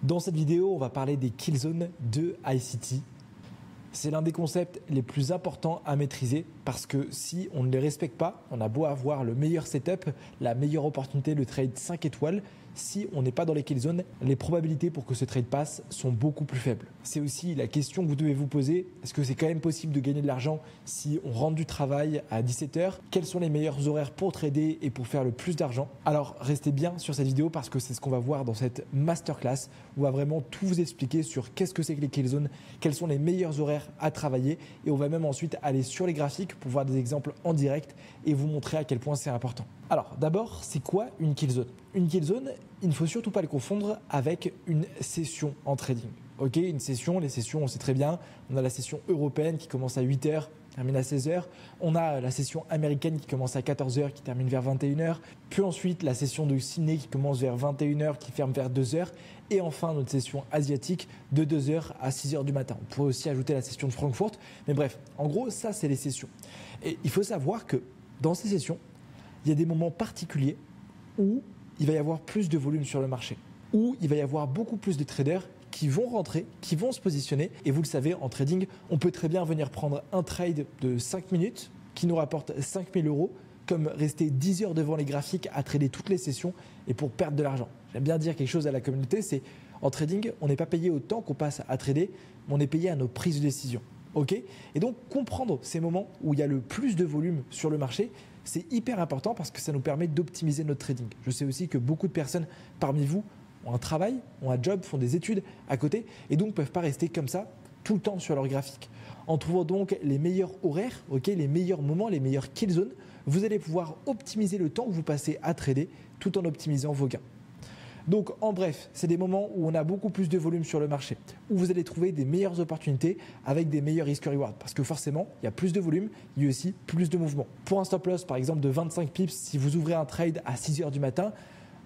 Dans cette vidéo, on va parler des kill zones de ICT. C'est l'un des concepts les plus importants à maîtriser parce que si on ne les respecte pas, on a beau avoir le meilleur setup, la meilleure opportunité de trade 5 étoiles, si on n'est pas dans les kill zones, les probabilités pour que ce trade passe sont beaucoup plus faibles. C'est aussi la question que vous devez vous poser, est-ce que c'est quand même possible de gagner de l'argent si on rentre du travail à 17h? Quels sont les meilleurs horaires pour trader et pour faire le plus d'argent? Alors restez bien sur cette vidéo parce que c'est ce qu'on va voir dans cette masterclass où on va vraiment tout vous expliquer sur qu'est-ce que c'est que les kill zones, quels sont les meilleurs horaires à travailler et on va même ensuite aller sur les graphiques pour voir des exemples en direct et vous montrer à quel point c'est important. Alors d'abord, c'est quoi une kill zone? Une kill zone, il ne faut surtout pas le confondre avec une session en trading. Ok, une session, les sessions on sait très bien, on a la session européenne qui commence à 8h, termine à 16h, on a la session américaine qui commence à 14h, qui termine vers 21h, puis ensuite la session de Sydney qui commence vers 21h, qui ferme vers 2h, et enfin notre session asiatique de 2h à 6h du matin. On pourrait aussi ajouter la session de Francfort, mais bref, en gros ça c'est les sessions. Et il faut savoir que dans ces sessions, il y a des moments particuliers où il va y avoir plus de volume sur le marché, où il va y avoir beaucoup plus de traders qui vont rentrer, qui vont se positionner. Et vous le savez, en trading, on peut très bien venir prendre un trade de 5 minutes qui nous rapporte 5 000 €, comme rester 10 heures devant les graphiques à trader toutes les sessions et pour perdre de l'argent. J'aime bien dire quelque chose à la communauté, c'est en trading, on n'est pas payé au temps qu'on passe à trader, mais on est payé à nos prises de décision. Okay, et donc comprendre ces moments où il y a le plus de volume sur le marché, c'est hyper important parce que ça nous permet d'optimiser notre trading. Je sais aussi que beaucoup de personnes parmi vous ont un travail, ont un job, font des études à côté et donc ne peuvent pas rester comme ça tout le temps sur leur graphique. En trouvant donc les meilleurs horaires, les meilleurs moments, les meilleures kill zones, vous allez pouvoir optimiser le temps que vous passez à trader tout en optimisant vos gains. Donc en bref, c'est des moments où on a beaucoup plus de volume sur le marché, où vous allez trouver des meilleures opportunités avec des meilleurs risk-reward. Parce que forcément, il y a plus de volume, il y a aussi plus de mouvement. Pour un stop loss par exemple de 25 pips, si vous ouvrez un trade à 6h du matin,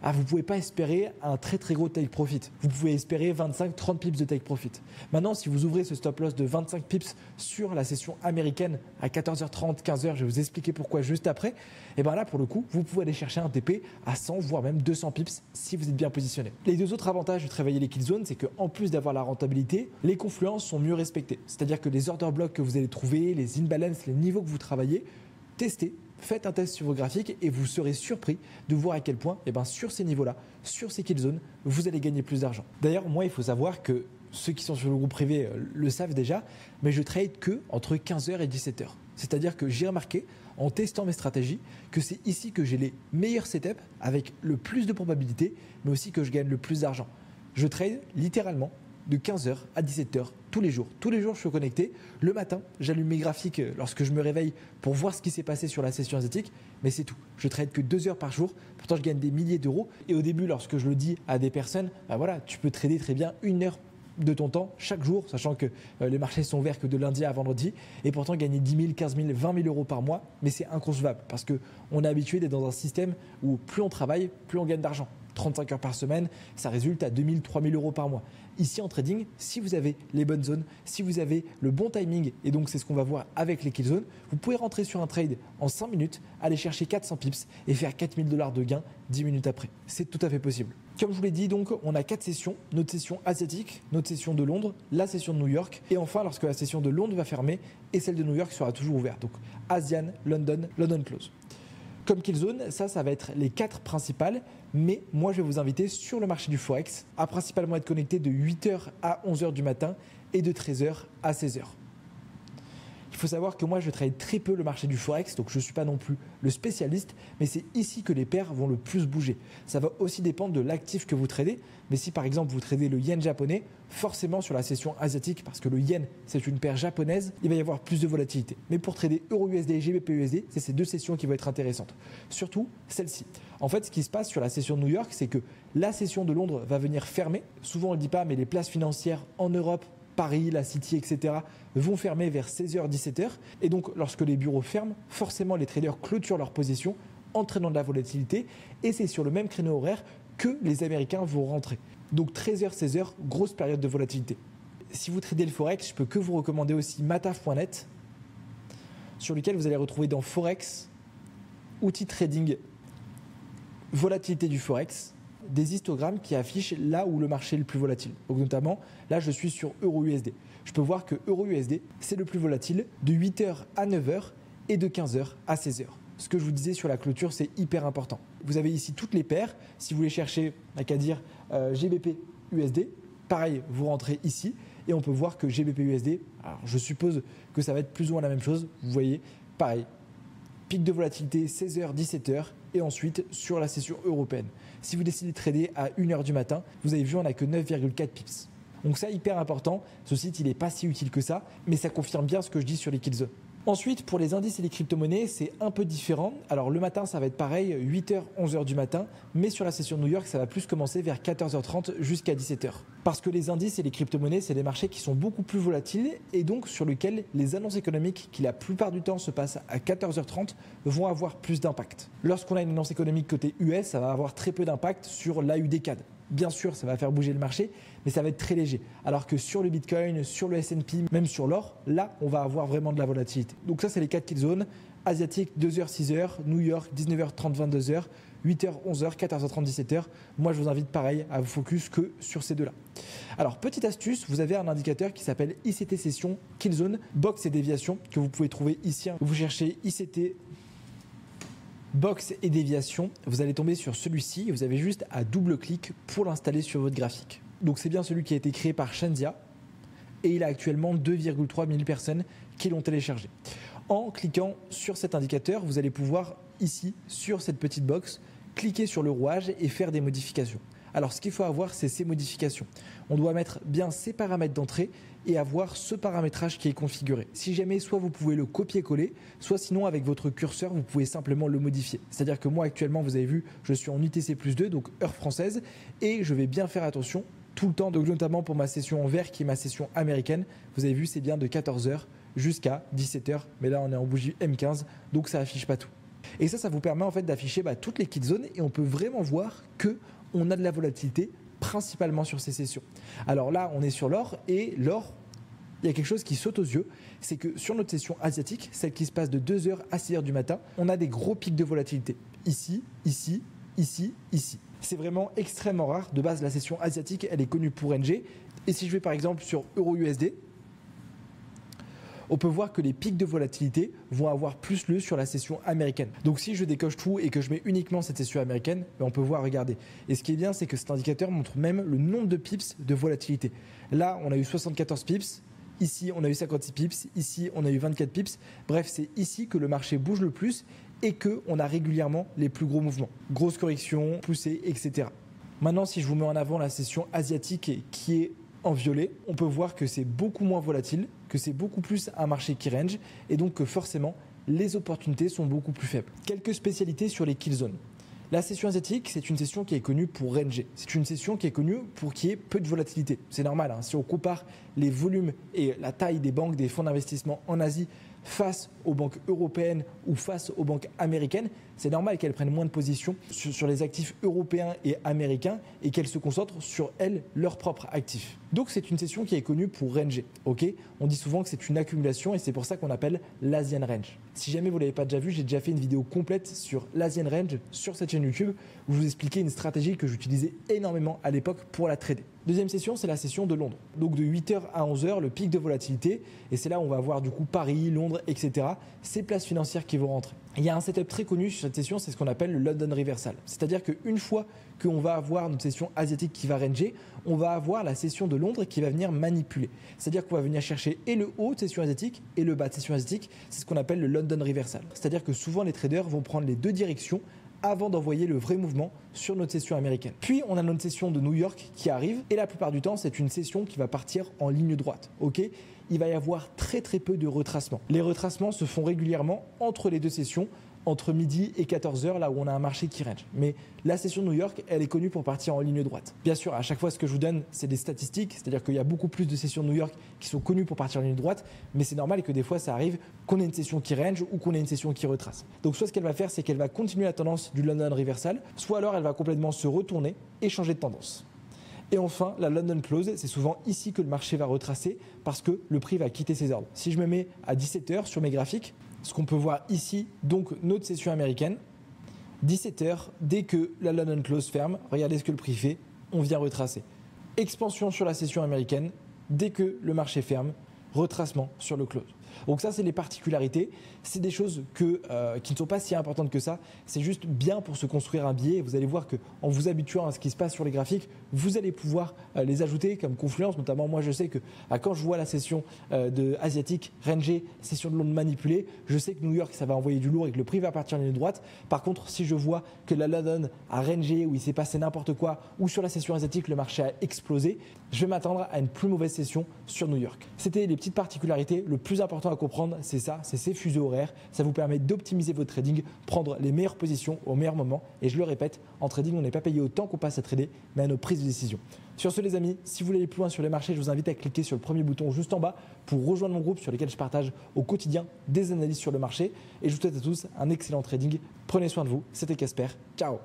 vous ne pouvez pas espérer un très très gros take profit. Vous pouvez espérer 25-30 pips de take profit. Maintenant, si vous ouvrez ce stop loss de 25 pips sur la session américaine à 14h30, 15h, je vais vous expliquer pourquoi juste après, et bien là pour le coup, vous pouvez aller chercher un TP à 100 voire même 200 pips si vous êtes bien positionné. Les deux autres avantages de travailler les kill zones, c'est qu'en plus d'avoir la rentabilité, les confluences sont mieux respectées. C'est-à-dire que les order blocks que vous allez trouver, les imbalances, les niveaux que vous travaillez, testez. Faites un test sur vos graphiques et vous serez surpris de voir à quel point, sur ces niveaux-là, sur ces kill zones, vous allez gagner plus d'argent. D'ailleurs, moi, il faut savoir que ceux qui sont sur le groupe privé le savent déjà, mais je trade que entre 15h et 17h. C'est-à-dire que j'ai remarqué, en testant mes stratégies, que c'est ici que j'ai les meilleurs setups avec le plus de probabilités, mais aussi que je gagne le plus d'argent. Je trade littéralement de 15h à 17h tous les jours. Tous les jours, je suis connecté. Le matin, j'allume mes graphiques lorsque je me réveille pour voir ce qui s'est passé sur la session asiatique, mais c'est tout. Je trade que 2 heures par jour. Pourtant, je gagne des milliers d'euros. Et au début, lorsque je le dis à des personnes, tu peux trader très bien 1 heure de ton temps chaque jour, sachant que les marchés sont ouverts que de lundi à vendredi, et pourtant gagner 10 000, 15 000, 20 000 € par mois, mais c'est inconcevable parce qu'on est habitué d'être dans un système où plus on travaille, plus on gagne d'argent. 35 heures par semaine, ça résulte à 2 000, 3 000 € par mois. Ici en trading, si vous avez les bonnes zones, si vous avez le bon timing, et donc c'est ce qu'on va voir avec les kill zones, vous pouvez rentrer sur un trade en 5 minutes, aller chercher 400 pips et faire 4 000 $ de gain 10 minutes après. C'est tout à fait possible. Comme je vous l'ai dit, donc, on a 4 sessions, notre session asiatique, notre session de Londres, la session de New York, et enfin lorsque la session de Londres va fermer et celle de New York sera toujours ouverte. Donc Asian, London, London Close. Comme kill zone, ça va être les 4 principales, mais moi je vais vous inviter sur le marché du Forex à principalement être connecté de 8h à 11h du matin et de 13h à 16h. Il faut savoir que moi je trade très peu le marché du Forex, donc je ne suis pas non plus le spécialiste, mais c'est ici que les paires vont le plus bouger. Ça va aussi dépendre de l'actif que vous tradez, mais si par exemple vous tradez le yen japonais, forcément sur la session asiatique, parce que le yen c'est une paire japonaise, il va y avoir plus de volatilité. Mais pour trader Euro-USD et GBP-USD, c'est ces deux sessions qui vont être intéressantes. Surtout celle-ci. En fait, ce qui se passe sur la session de New York, c'est que la session de Londres va venir fermer. Souvent on ne le dit pas, mais les places financières en Europe, Paris, la City, etc. vont fermer vers 16h, 17h. Et donc, lorsque les bureaux ferment, forcément, les traders clôturent leur position, entraînant de la volatilité. Et c'est sur le même créneau horaire que les Américains vont rentrer. Donc, 13h, 16h, grosse période de volatilité. Si vous tradez le Forex, je peux que vous recommander aussi mataf.net, sur lequel vous allez retrouver dans Forex, outils trading, volatilité du Forex, des histogrammes qui affichent là où le marché est le plus volatile. Donc notamment, là je suis sur EURUSD. Je peux voir que EURUSD, c'est le plus volatile de 8h à 9h et de 15h à 16h. Ce que je vous disais sur la clôture, c'est hyper important. Vous avez ici toutes les paires. Si vous voulez chercher, qu'à dire GBP USD, pareil, vous rentrez ici et on peut voir que GBP USD, alors je suppose que ça va être plus ou moins la même chose. Vous voyez, pareil, pic de volatilité 16h, 17h et ensuite sur la session européenne. Si vous décidez de trader à 1h du matin, vous avez vu, on n'a que 9,4 pips. Donc ça, hyper important. Ce site, il n'est pas si utile que ça, mais ça confirme bien ce que je dis sur les kill zones. Ensuite, pour les indices et les crypto-monnaies, c'est un peu différent. Alors le matin, ça va être pareil, 8h, 11h du matin, mais sur la session New York, ça va plus commencer vers 14h30 jusqu'à 17h. Parce que les indices et les crypto-monnaies, c'est des marchés qui sont beaucoup plus volatiles et donc sur lesquels les annonces économiques, qui la plupart du temps se passent à 14h30, vont avoir plus d'impact. Lorsqu'on a une annonce économique côté US, ça va avoir très peu d'impact sur l'AUD-CAD. Bien sûr, ça va faire bouger le marché, mais ça va être très léger. Alors que sur le Bitcoin, sur le S&P, même sur l'or, là, on va avoir vraiment de la volatilité. Donc ça, c'est les 4 kill zones. Asiatique, 2h, 6h. New York, 19h30, 22h. 8h, 11h, 14h30, 17h. Moi, je vous invite pareil à vous focus que sur ces deux-là. Alors, petite astuce, vous avez un indicateur qui s'appelle ICT Session Kill Zone, Box et Déviation, que vous pouvez trouver ici. Vous cherchez ICT Box et déviation, vous allez tomber sur celui-ci et vous avez juste à double-clic pour l'installer sur votre graphique. Donc c'est bien celui qui a été créé par Shandia et il a actuellement 2,3 000 personnes qui l'ont téléchargé. En cliquant sur cet indicateur, vous allez pouvoir ici, sur cette petite box, cliquer sur le rouage et faire des modifications. Alors ce qu'il faut avoir, c'est ces modifications. On doit mettre bien ces paramètres d'entrée et avoir ce paramétrage qui est configuré. Si jamais, soit vous pouvez le copier-coller, soit sinon avec votre curseur, vous pouvez simplement le modifier. C'est-à-dire que moi actuellement, vous avez vu, je suis en UTC+2, donc heure française, et je vais bien faire attention tout le temps, donc notamment pour ma session en vert qui est ma session américaine. Vous avez vu, c'est bien de 14h jusqu'à 17h, mais là on est en bougie M15, donc ça affiche pas tout. Et ça vous permet en fait d'afficher toutes les kill zones et on peut vraiment voir que on a de la volatilité principalement sur ces sessions. Alors là, on est sur l'or et l'or, il y a quelque chose qui saute aux yeux, c'est que sur notre session asiatique, celle qui se passe de 2h à 6h du matin, on a des gros pics de volatilité. Ici, ici, ici, ici. C'est vraiment extrêmement rare. De base, la session asiatique, elle est connue pour NG. Et si je vais par exemple sur EURUSD, on peut voir que les pics de volatilité vont avoir plus lieu sur la session américaine. Donc si je décoche tout et que je mets uniquement cette session américaine, on peut voir, regardez. Et ce qui est bien, c'est que cet indicateur montre même le nombre de pips de volatilité. Là, on a eu 74 pips. Ici, on a eu 56 pips. Ici, on a eu 24 pips. Bref, c'est ici que le marché bouge le plus et qu'on a régulièrement les plus gros mouvements. Grosse correction, poussée, etc. Maintenant, si je vous mets en avant la session asiatique qui est en violet, on peut voir que c'est beaucoup moins volatile, que c'est beaucoup plus un marché qui range et donc que forcément les opportunités sont beaucoup plus faibles. Quelques spécialités sur les kill zones. La session asiatique, c'est une session qui est connue pour ranger. C'est une session qui est connue pour qu'il y ait peu de volatilité. C'est normal, si on compare les volumes et la taille des banques, des fonds d'investissement en Asie face aux banques européennes ou face aux banques américaines, c'est normal qu'elles prennent moins de position sur les actifs européens et américains et qu'elles se concentrent sur elles, leurs propres actifs. Donc c'est une session qui est connue pour ranger. On dit souvent que c'est une accumulation et c'est pour ça qu'on appelle l'Asian Range. Si jamais vous ne l'avez pas déjà vu, j'ai déjà fait une vidéo complète sur l'Asian Range sur cette chaîne YouTube où je vous expliquais une stratégie que j'utilisais énormément à l'époque pour la trader. Deuxième session, c'est la session de Londres. Donc de 8h à 11h, le pic de volatilité. Et c'est là où on va voir du coup Paris, Londres, etc. Ces places financières qui vont rentrer. Il y a un setup très connu sur cette session, c'est ce qu'on appelle le London Reversal. C'est-à-dire qu'une fois qu'on va avoir notre session asiatique qui va ranger, on va avoir la session de Londres qui va venir manipuler. C'est-à-dire qu'on va venir chercher et le haut de session asiatique et le bas de session asiatique. C'est ce qu'on appelle le London Reversal. C'est-à-dire que souvent les traders vont prendre les deux directions avant d'envoyer le vrai mouvement sur notre session américaine. Puis on a notre session de New York qui arrive et la plupart du temps c'est une session qui va partir en ligne droite. Il va y avoir très peu de retracements. Les retracements se font régulièrement entre les deux sessions, entre midi et 14h, là où on a un marché qui range. Mais la session de New York, elle est connue pour partir en ligne droite. Bien sûr, à chaque fois, ce que je vous donne, c'est des statistiques, c'est-à-dire qu'il y a beaucoup plus de sessions de New York qui sont connues pour partir en ligne droite, mais c'est normal que des fois, ça arrive qu'on ait une session qui range ou qu'on ait une session qui retrace. Donc, soit ce qu'elle va faire, c'est qu'elle va continuer la tendance du London Reversal, soit alors elle va complètement se retourner et changer de tendance. Et enfin, la London Close, c'est souvent ici que le marché va retracer parce que le prix va quitter ses ordres. Si je me mets à 17h sur mes graphiques, ce qu'on peut voir ici, donc notre session américaine, 17h, dès que la London Close ferme, regardez ce que le prix fait, on vient retracer. Expansion sur la session américaine, dès que le marché ferme, retracement sur le close. Donc ça, c'est les particularités. C'est des choses qui ne sont pas si importantes que ça. C'est juste bien pour se construire un billet. Vous allez voir qu'en vous habituant à ce qui se passe sur les graphiques, vous allez pouvoir les ajouter comme confluence. Notamment, moi, je sais que quand je vois la session asiatique rangée, session de Londres manipulée, je sais que New York, ça va envoyer du lourd et que le prix va partir en ligne droite. Par contre, si je vois que la London a rangé, où il s'est passé n'importe quoi, ou sur la session asiatique, le marché a explosé, je vais m'attendre à une plus mauvaise session sur New York. C'était les petites particularités. Le plus important à comprendre, c'est ça, c'est ces fuseaux horaires. Ça vous permet d'optimiser votre trading, prendre les meilleures positions au meilleur moment. Et je le répète, en trading, on n'est pas payé autant qu'on passe à trader, mais à nos prises de décision. Sur ce, les amis, si vous voulez aller plus loin sur les marchés, je vous invite à cliquer sur le premier bouton juste en bas pour rejoindre mon groupe sur lequel je partage au quotidien des analyses sur le marché. Et je vous souhaite à tous un excellent trading. Prenez soin de vous. C'était Casper. Ciao.